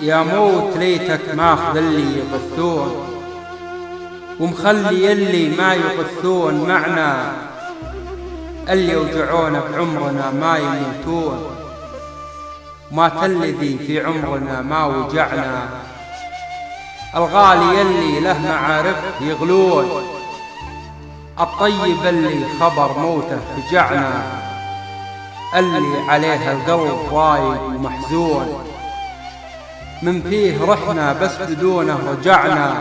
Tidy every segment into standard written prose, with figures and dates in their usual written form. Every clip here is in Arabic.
يا موت ليتك ماخذ اللي يغثون ومخلي اللي ما يغثون معنا، اللي يوجعونا بعمرنا ما يموتون، مات الذي في عمرنا ما وجعنا، الغالي اللي له معارف يغلون، الطيب اللي خبر موته فجعنا، اللي عليه القلب ضايق ومحزون، من فيه رحنا بس بدونه رجعنا،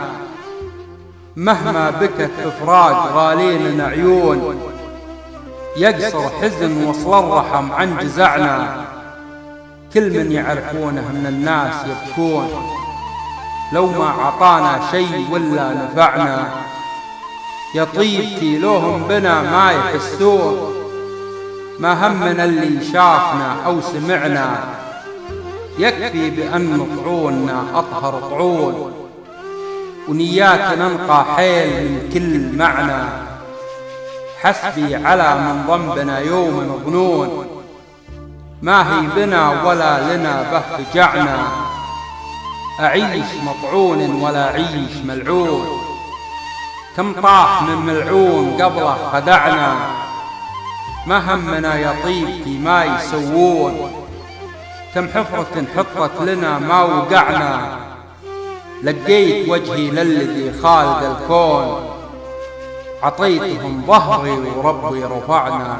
مهما بكت بفراق غالين عيون، يقصر حزن وصل الرحم عن جزعنا، كل من يعرفونه من الناس يبكون، لو ما عطانا شيء ولا نفعنا، يا طيبتي لوهم بنا ما يحسون، ما همنا اللي شافنا أو سمعنا، يكفي بأن طعوننا أطهر طعون، ونياك ننقى حيل من كل معنى، حسبي على من ضنبنا يوم مظنون، ما هي بنا ولا لنا به فجعنا، أعيش مطعون ولا عيش ملعون، كم طاح من ملعون قبله خدعنا، ما همنا يا طيبتي ما يسوون، كم حفرة حطت لنا ما وقعنا، لقيت وجهي للذي خالق الكون، عطيتهم ظهري وربي رفعنا.